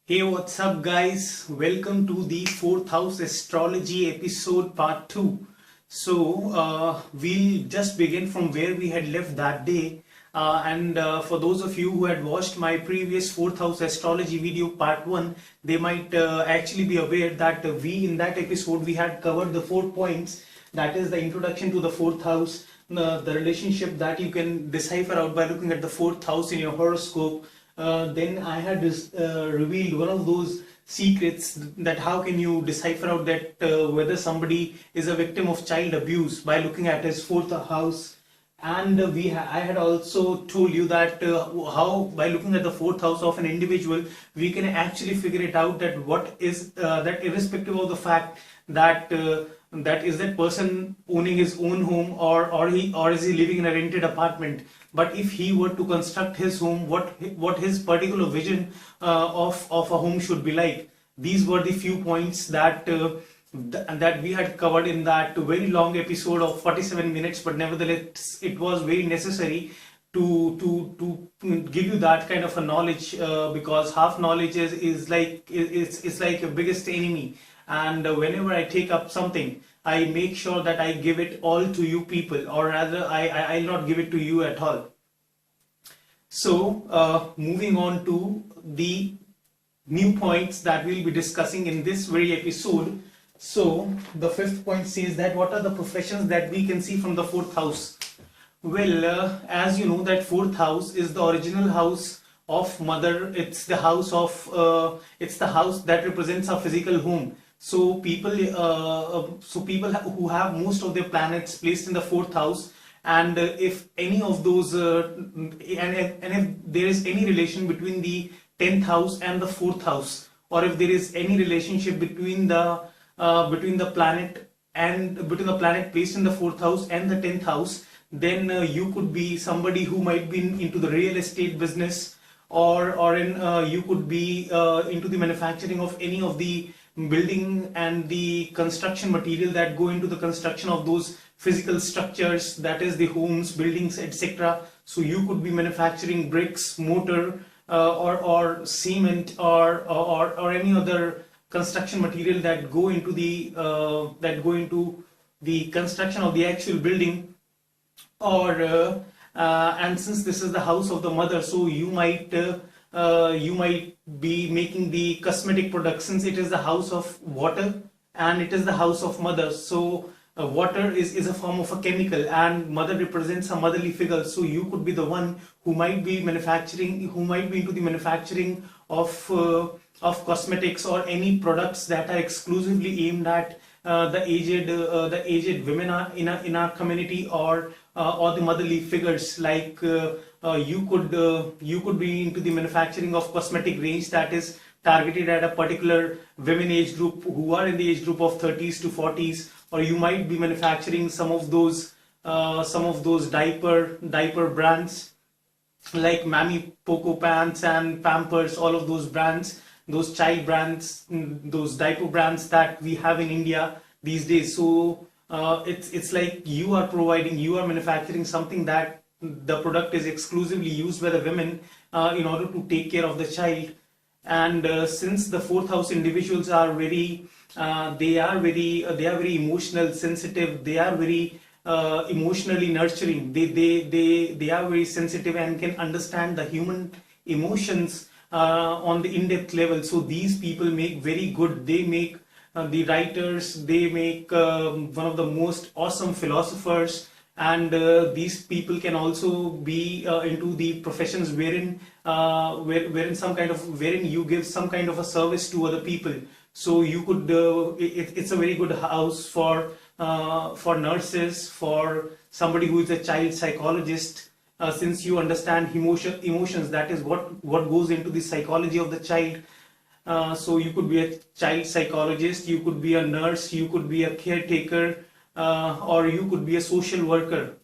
Hey, what's up, guys? Welcome to the fourth house astrology episode part 2. We'll just begin from where we had left that day. And for those of you who had watched my previous fourth house astrology video part 1, they might actually be aware that in that episode we had covered the 4 points. That is the introduction to the fourth house, the relationship that you can decipher out by looking at the fourth house in your horoscope. Then I had revealed one of those secrets, that how can you decipher out that whether somebody is a victim of child abuse by looking at his fourth house. And I had also told you that how by looking at the fourth house of an individual we can actually figure it out, that what is that irrespective of the fact that that is that person owning his own home, or is he living in a rented apartment. But if he were to construct his home, what his particular vision of a home should be like. These were the few points that that we had covered in that very long episode of 47 minutes, but nevertheless it was very necessary to give you that kind of a knowledge, because half knowledge is like it's like your biggest enemy. And whenever I take up something, I make sure that I give it all to you people, or rather I'll not give it to you at all. So moving on to the new points that we'll be discussing in this very episode. So the fifth point says that what are the professions that we can see from the fourth house. Well, as you know, that fourth house is the original house of mother. It's the house that represents our physical home. So people who have most of their planets placed in the fourth house, and if any of those and if there is any relation between the 10th house and the fourth house, or if there is any relationship between the planet placed in the fourth house and the 10th house, then you could be somebody who might be into the real estate business, you could be into the manufacturing of any of the building and the construction material that go into the construction of those physical structures, that is the homes, buildings, etc. So you could be manufacturing bricks, mortar, or cement, or any other construction material that go into the construction of the actual building. And since this is the house of the mother, so you might be making the cosmetic products, since it is the house of water and it is the house of mother. So water is a form of a chemical, and mother represents a motherly figure. So you could be the one who might be into the manufacturing of cosmetics or any products that are exclusively aimed at the aged women in our community, or the motherly figures. Like you could be into the manufacturing of cosmetic range that is targeted at a particular women age group who are in the age group of 30s to 40s, or you might be manufacturing some of those diaper brands like Mammy Poco Pants and Pampers, all of those brands, those child brands, those diaper brands that we have in India these days. So it's like you are manufacturing something that the product is exclusively used by the women in order to take care of the child. And since the fourth house individuals are very emotional, sensitive, they are very emotionally nurturing, they are very sensitive and can understand the human emotions on the in-depth level. So these people make the writers, they make one of the most awesome philosophers. And these people can also be into the professions wherein you give some kind of a service to other people. So you could it's a very good house for nurses, for somebody who is a child psychologist, since you understand emotions. That is what goes into the psychology of the child. So you could be a child psychologist, you could be a nurse, you could be a caretaker, or you could be a social worker.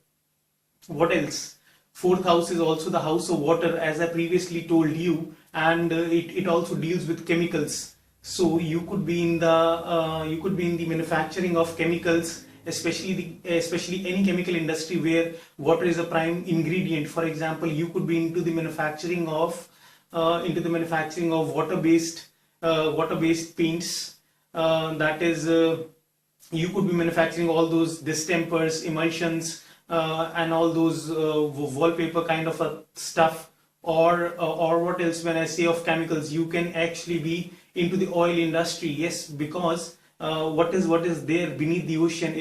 What else? Fourth house is also the house of water, as I previously told you, and it also deals with chemicals. So you could be in the manufacturing of chemicals, especially any chemical industry where water is a prime ingredient. For example, you could be into the manufacturing of water-based water-based paints. That is, you could be manufacturing all those distempers, emulsions, and all those wallpaper kind of stuff. Or what else? When I say of chemicals, you can actually be into the oil industry. Yes, because what is there beneath the ocean?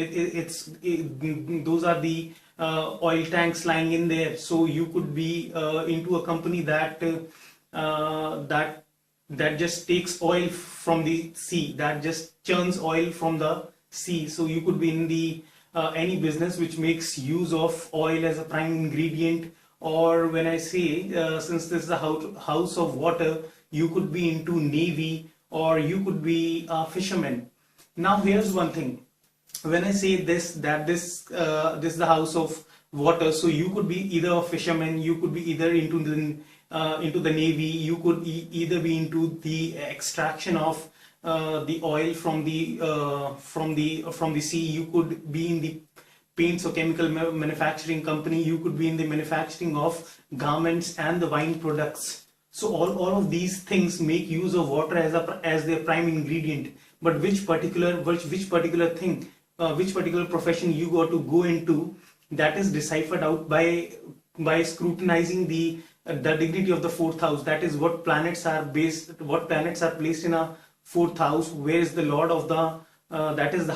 Those are the oil tanks lying in there. So you could be into a company that just takes oil from the sea, that just churns oil from the sea. So you could be in the any business which makes use of oil as a prime ingredient. Or when I say, since this is a house of water, you could be into navy, or you could be a fisherman. Now here's one thing. When I say this is the house of water, so you could be either a fisherman, you could be either into the navy, you could either be into the extraction of the oil from the sea, you could be in the paints or chemical manufacturing company, you could be in the manufacturing of garments and the wine products. So all of these things make use of water as their prime ingredient. But which particular thing, which particular profession you got to go into, that is deciphered out by scrutinizing the dignity of the fourth house. That is, what planets are placed in a fourth house. Where is the lord of the that is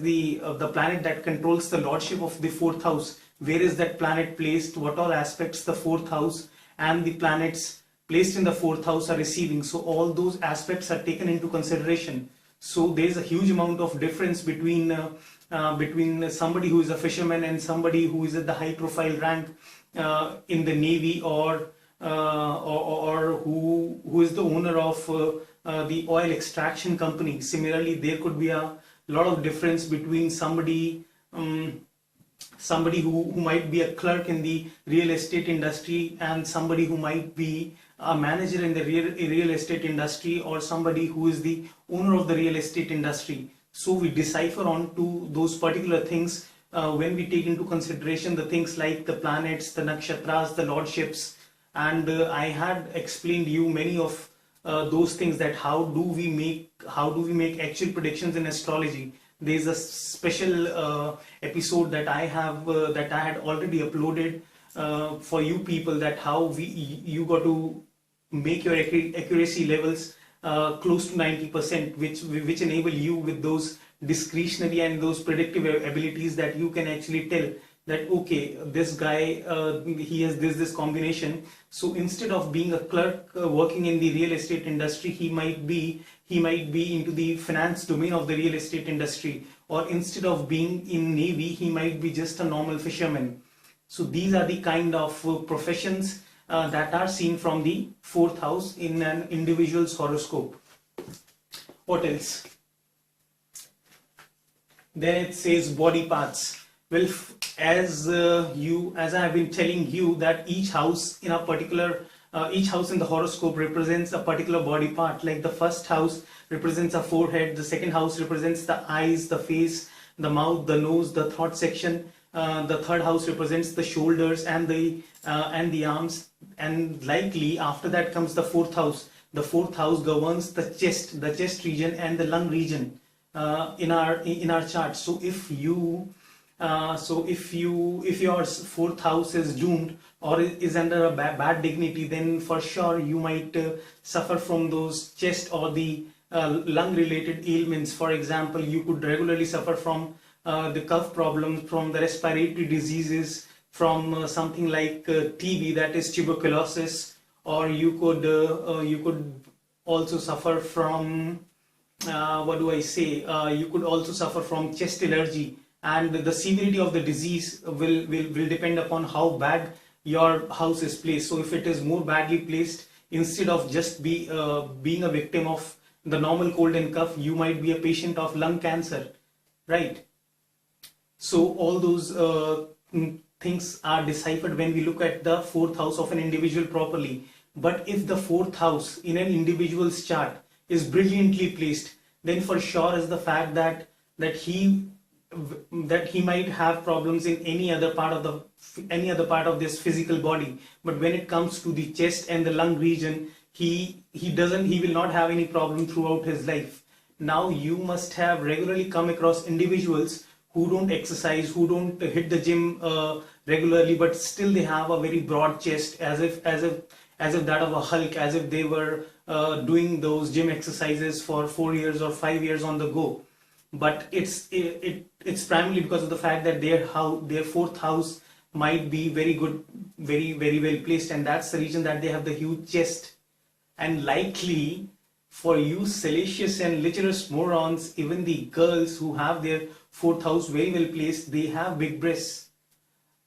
the planet that controls the lordship of the fourth house. Where is that planet placed? What all aspects the fourth house and the planets placed in the fourth house are receiving. So all those aspects are taken into consideration. So there is a huge amount of difference between somebody who is a fisherman and somebody who is at the high profile rank in the navy, or who is the owner of the oil extraction company. Similarly, there could be a lot of difference between somebody who might be a clerk in the real estate industry and somebody who might be a manager in the real estate industry, or somebody who is the owner of the real estate industry. So we decipher onto those particular things when we take into consideration the things like the planets, the nakshatras, the lordships. And I had explained you many of those things, that how do we make actual predictions in astrology. There is a special episode that I had already uploaded for you people, that how you got to make your accuracy levels close to 90%, which enable you with those discretionary and those predictive abilities, that you can actually tell that, okay, this guy he has this combination. So instead of being a clerk working in the real estate industry, he might be into the finance domain of the real estate industry, or instead of being in navy, he might be just a normal fisherman. So these are the kind of professions that are seen from the fourth house in an individual's horoscope. What else? Then it says body parts. Well, as I have been telling you, that each house in the horoscope represents a particular body part. Like the first house represents a forehead, the second house represents the eyes, the face, the mouth, the nose, the throat section. The third house represents the shoulders and the arms, and likely after that comes the fourth house. The fourth house governs the chest region and the lung region in our chart. So if your fourth house is doomed or is under a bad dignity, then for sure you might suffer from those chest or the lung related ailments. For example, you could regularly suffer from the cough problems, from the respiratory diseases, from something like TB, that is tuberculosis, or you could also suffer from you could also suffer from chest allergy. And the severity of the disease will depend upon how bad your house is placed. So if it is more badly placed, instead of just being a victim of the normal cold and cough, you might be a patient of lung cancer, right? So all those things are deciphered when we look at the fourth house of an individual properly. But if the fourth house in an individual's chart is brilliantly placed, then for sure is the fact that he might have problems in any other part of this physical body. But when it comes to the chest and the lung region, he will not have any problem throughout his life. Now you must have regularly come across individuals who don't exercise, who don't hit the gym regularly, but still they have a very broad chest, as if that of a Hulk, as if they were doing those gym exercises for 4 years or 5 years on the go. But it's primarily because of the fact that their fourth house might be very good, very well placed, and that's the reason that they have the huge chest. And likely for you salacious and lecherous morons, even the girls who have their fourth house very well placed, they have big breasts.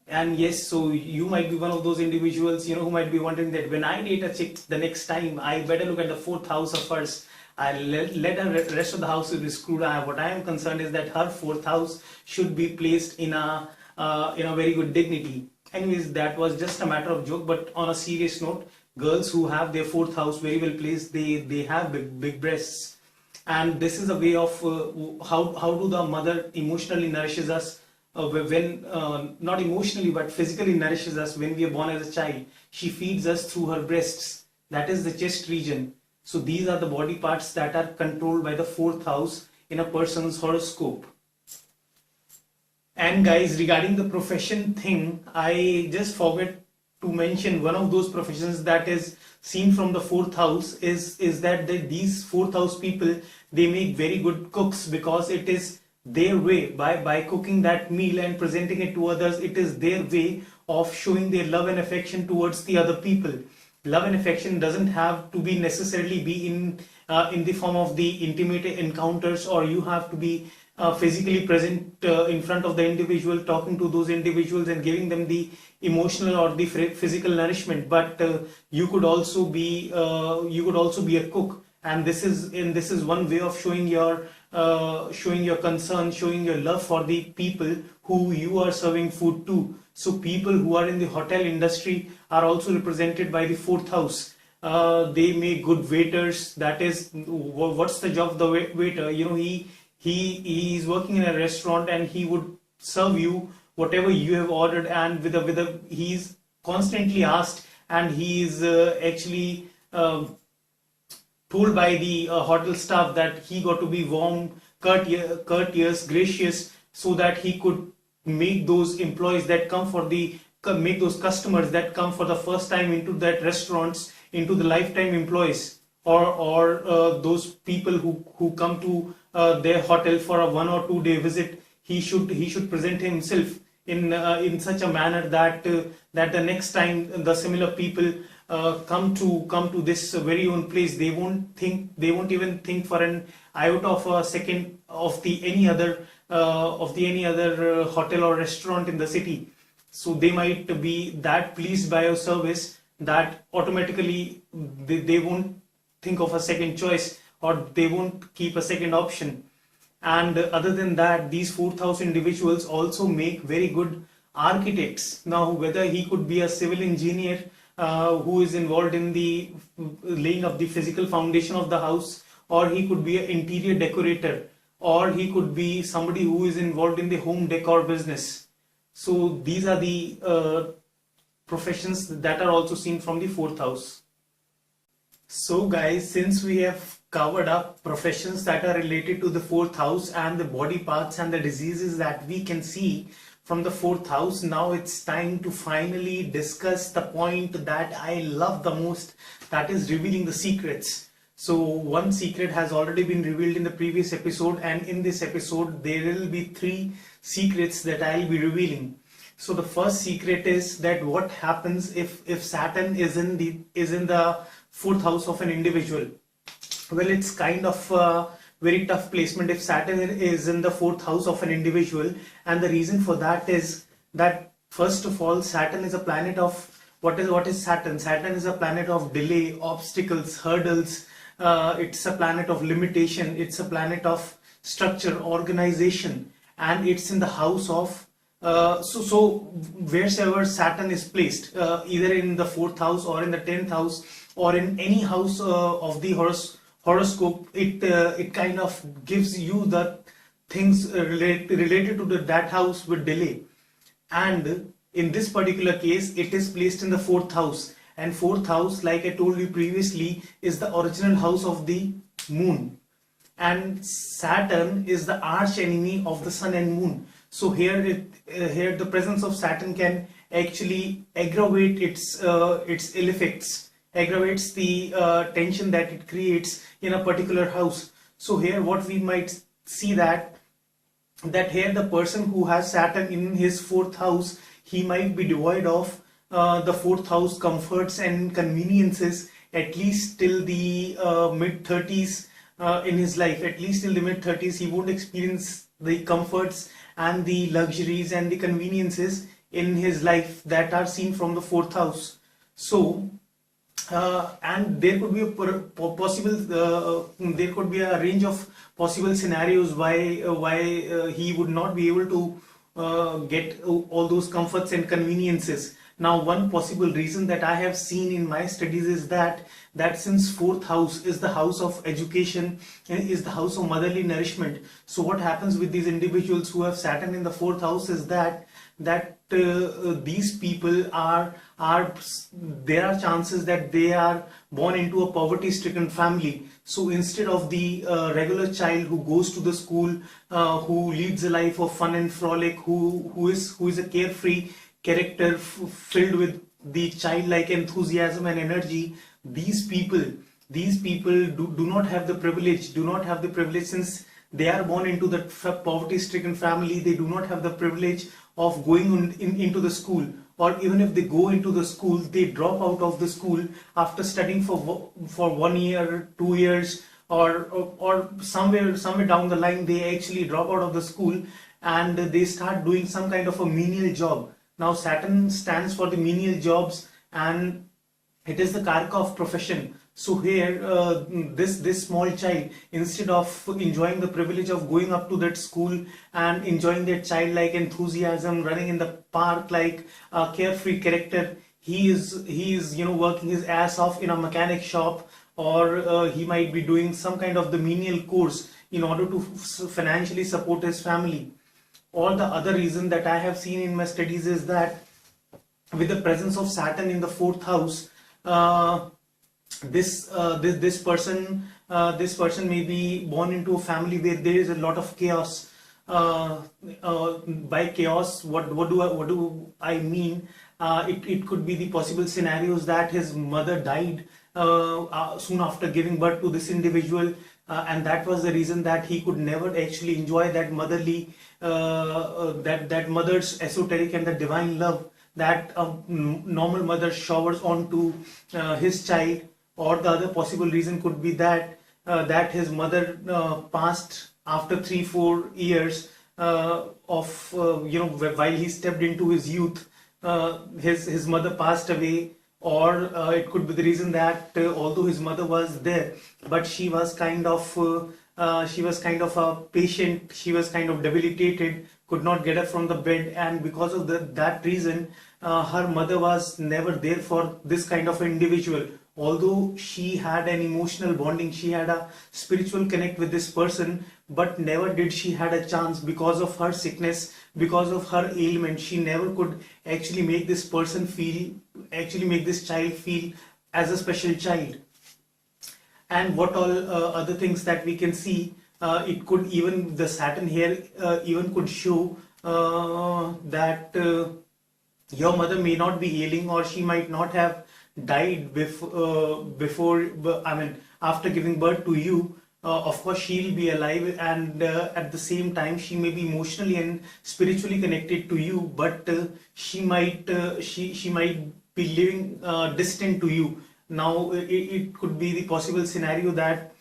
And yes, so you might be one of those individuals, who might be wondering that when I date a chick the next time, I better look at the fourth house of hers. I'll let her rest of the house be screwed. What I am concerned is that her fourth house should be placed in a very good dignity. Anyways, that was just a matter of joke. But on a serious note, girls who have their fourth house very well placed, they have big breasts. And this is a way of how do the mother emotionally nourishes us when not emotionally but physically nourishes us when we are born as a child. She feeds us through her breasts. That is the chest region. So these are the body parts that are controlled by the fourth house in a person's horoscope. And guys, regarding the profession thing, I just forgot to mention one of those professions that is seen from the fourth house is that these fourth house people, they make very good cooks, because it is their way, by cooking that meal and presenting it to others, it is their way of showing their love and affection towards the other people. Love and affection doesn't have to be necessarily be in the form of the intimate encounters, or you have to be physically present in front of the individual, talking to those individuals and giving them the emotional or the physical nourishment. But you could also be a cook, and this is one way of showing your concern, showing your love for the people who you are serving food to. So people who are in the hotel industry are also represented by the fourth house. They make good waiters. That is, what's the job of the waiter? He is working in a restaurant and he would serve you whatever you have ordered, and he's constantly asked, and he is actually told by the hotel staff that he got to be warm, courteous, gracious, so that he could make those employees that make those customers that come for the first time into that restaurants into the lifetime employees, or those people who come to their hotel for a 1 or 2 day visit. He should present himself in such a manner that the next time the similar people come to this very own place, they won't even think for an iota of a second of any other hotel or restaurant in the city. So they might be that pleased by your service that automatically they won't think of a second choice, or they won't keep a second option. And other than that, these fourth house individuals also make very good architects. Now, whether he could be a civil engineer who is involved in the laying of the physical foundation of the house, or he could be an interior decorator, or he could be somebody who is involved in the home decor business. So these are the professions that are also seen from the fourth house. So guys, since we have covered up professions that are related to the fourth house and the body parts and the diseases that we can see from the fourth house, now it's time to finally discuss the point that I love the most, that is revealing the secrets. So one secret has already been revealed in the previous episode, and in this episode there will be 3 secrets that I'll be revealing. So the first secret is that what happens if Saturn is in the fourth house of an individual. Well, it's kind of a very tough placement if Saturn is in the fourth house of an individual, and the reason for that is that first of all, Saturn is a planet of what is Saturn? Saturn is a planet of delay, obstacles, hurdles. It's a planet of limitation. It's a planet of structure, organization, and it's in the house of so wherever Saturn is placed, either in the fourth house or in the 10th house or in any house of the horoscope, it kind of gives you the things related to that house with delay. And in this particular case, it is placed in the fourth house, and fourth house, like I told you previously, is the original house of the moon, and Saturn is the arch enemy of the sun and moon. So here the presence of Saturn can actually aggravate its ill effects, aggravates the tension that it creates in a particular house. So here what we might see that here the person who has Saturn in his fourth house, he might be devoid of the fourth house comforts and conveniences at least till the mid 30s in his life. At least till the mid 30s he won't experience the comforts and the luxuries and the conveniences in his life that are seen from the fourth house. So and there could be a there could be a range of possible scenarios why he would not be able to get all those comforts and conveniences. Now, one possible reason that I have seen in my studies is that since fourth house is the house of education and is the house of motherly nourishment, so what happens with these individuals who have Saturn in the fourth house is that these people there are chances that they are born into a poverty stricken family. So instead of the regular child who goes to the school, who leads a life of fun and frolic, who is a carefree character filled with the childlike enthusiasm and energy, these people do not have the privilege, since they are born into the poverty stricken family. They do not have the privilege of going into the school, or even if they go into the school, they drop out of the school after studying for 1 year, 2 years, or somewhere down the line they actually drop out of the school and they start doing some kind of a menial job. Now Saturn stands for the menial jobs and it is the karaka of profession. So here this small child, instead of enjoying the privilege of going up to that school and enjoying their childlike enthusiasm, running in the park like a carefree character, he is working his ass off in a mechanic shop, or he might be doing some kind of the menial course in order to financially support his family. Or the other reason that I have seen in my studies is that with the presence of Saturn in the fourth house, this person may be born into a family where there is a lot of chaos. By chaos, what do I mean? It could be the possible scenarios that his mother died soon after giving birth to this individual, and that was the reason that he could never actually enjoy that motherly that mother's esoteric and the divine love that a normal mother showers onto his child. Or the other possible reason could be that his mother passed after 3-4 years while he stepped into his youth. His mother passed away. Or it could be the reason that although his mother was there, but she was kind of a patient, she was kind of debilitated, could not get up from the bed, and because of that reason her mother was never there for this kind of individual. Although she had an emotional bonding, she had a spiritual connect with this person, but never did she had a chance because of her sickness, because of her ailment. She never could actually make this child feel as a special child. And what all other things that we can see, it could even, the Saturn here even could show that your mother may not be ailing, or she might not have died after giving birth to you. Of course she'll be alive, and at the same time she may be emotionally and spiritually connected to you, but she might be living distant to you. Now it could be the possible scenario that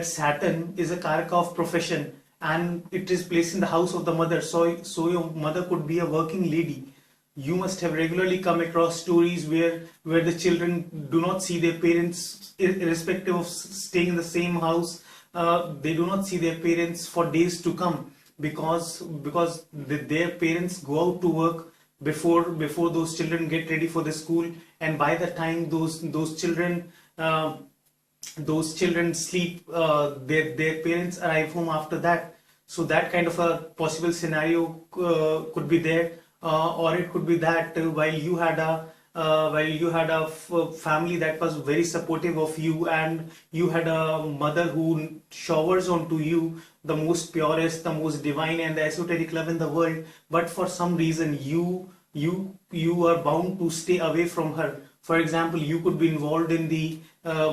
Saturn is a karaka of profession and it is placed in the house of the mother. So your mother could be a working lady. You must have regularly come across stories where the children do not see their parents, irrespective of staying in the same house. They do not see their parents for days to come because their parents go out to work before those children get ready for the school, and by the time those children sleep, their parents arrive home after that. So that kind of a possible scenario could be there. Or it could be that while you had a while you had a family that was very supportive of you, and you had a mother who showers onto you the most purest, the most divine and the esoteric love in the world, but for some reason you are bound to stay away from her. For example, you could be involved in the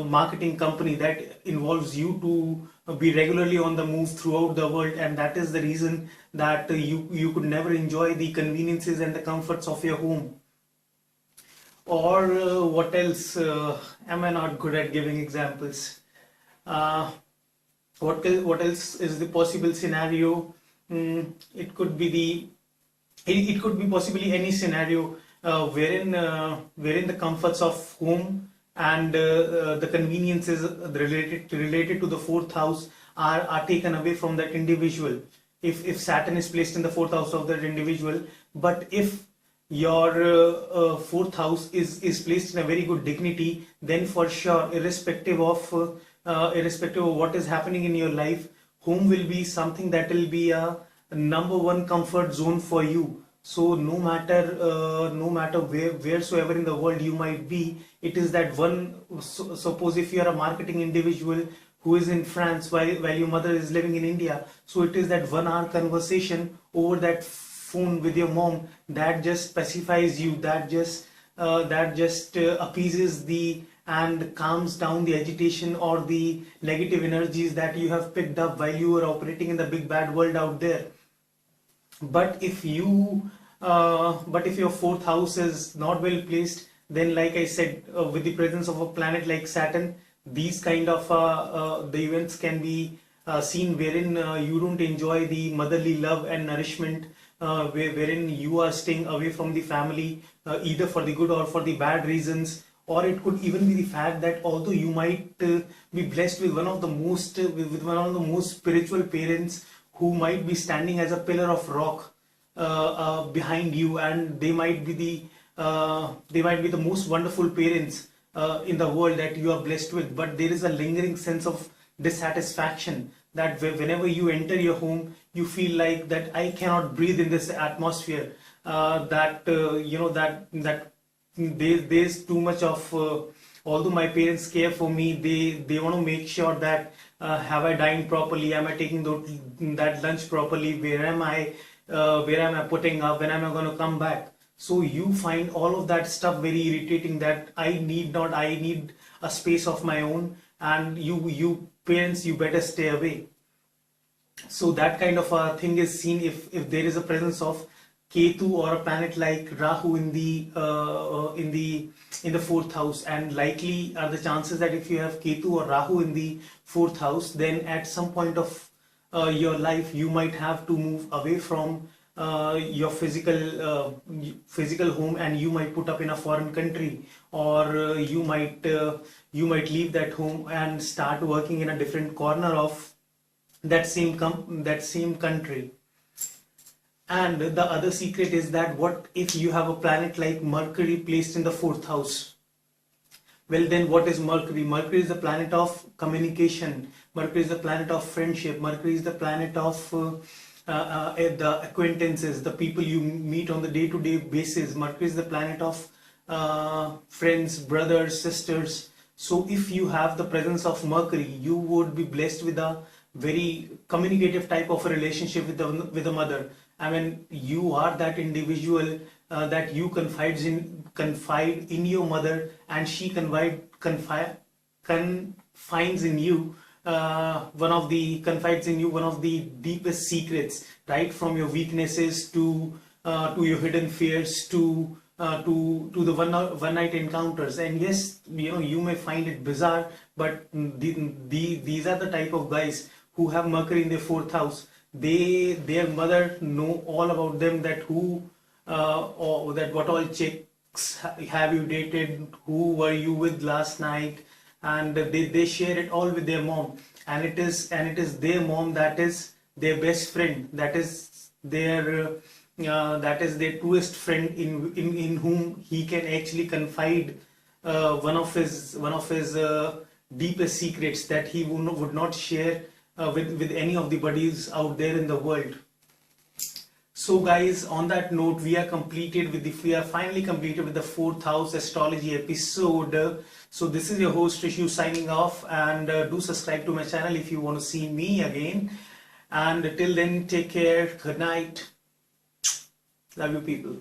marketing company that involves you to be regularly on the move throughout the world, and that is the reason that you could never enjoy the conveniences and the comforts of your home. Or what else? Am I not good at giving examples? What else is the possible scenario? It could be it could be possibly any scenario wherein the comforts of home and the conveniences related to the fourth house are taken away from that individual. If Saturn is placed in the fourth house of that individual, but if your fourth house is placed in a very good dignity, then for sure, irrespective of what is happening in your life, home will be something that will be a number one comfort zone for you. So no matter wheresoever in the world you might be, it is that one. Suppose if you are a marketing individual who is in France while your mother is living in India, so it is that 1 hour conversation over that phone with your mom that just pacifies you, that just appeases the and calms down the agitation or the negative energies that you have picked up while you are operating in the big bad world out there. But if your fourth house is not well placed, then like I said, with the presence of a planet like Saturn, these kind of the events can be seen wherein you don't enjoy the motherly love and nourishment, wherein you are staying away from the family, either for the good or for the bad reasons. Or it could even be the fact that although you might be blessed with one of the most spiritual parents who might be standing as a pillar of rock behind you, and they might be the most wonderful parents in the world that you are blessed with, but there is a lingering sense of dissatisfaction that whenever you enter your home, you feel like that I cannot breathe in this atmosphere. That there's too much of. Although my parents care for me, they want to make sure that have I dined properly? Am I taking that lunch properly? Where am I putting up? When am I going to come back? So you find all of that stuff very irritating, that I need a space of my own, and you parents, you better stay away. So that kind of a thing is seen if there is a presence of Ketu or a planet like Rahu in the fourth house, and likely are the chances that if you have Ketu or Rahu in the fourth house, then at some point of your life you might have to move away from your physical home, and you might put up in a foreign country, or you might leave that home and start working in a different corner of that same country. And the other secret is that what if you have a planet like Mercury placed in the fourth house? Well, then what is Mercury? Mercury is the planet of communication. Mercury is the planet of friendship. Mercury is the planet of the acquaintances, the people you meet on the day-to-day basis. Mercury is the planet of friends, brothers, sisters. So if you have the presence of Mercury, you would be blessed with a very communicative type of a relationship with the mother. I mean, you are that individual that you confide in your mother, and she confides in you one of the deepest secrets, right from your weaknesses to your hidden fears to the one night encounters. And yes, you may find it bizarre, but these are the type of guys who have Mercury in their fourth house. Their mother know all about them, that what all chicks have you dated, who were you with last night, and they share it all with their mom, and it is their mom that is their best friend, that is their truest friend in whom he can actually confide one of his deepest secrets that he would not share with any of the buddies out there in the world. So guys, on that note, we are finally completed with the 4th house astrology episode. So this is your host RISHU signing off, and do subscribe to my channel if you want to see me again. And till then, take care. Good night. Love you people.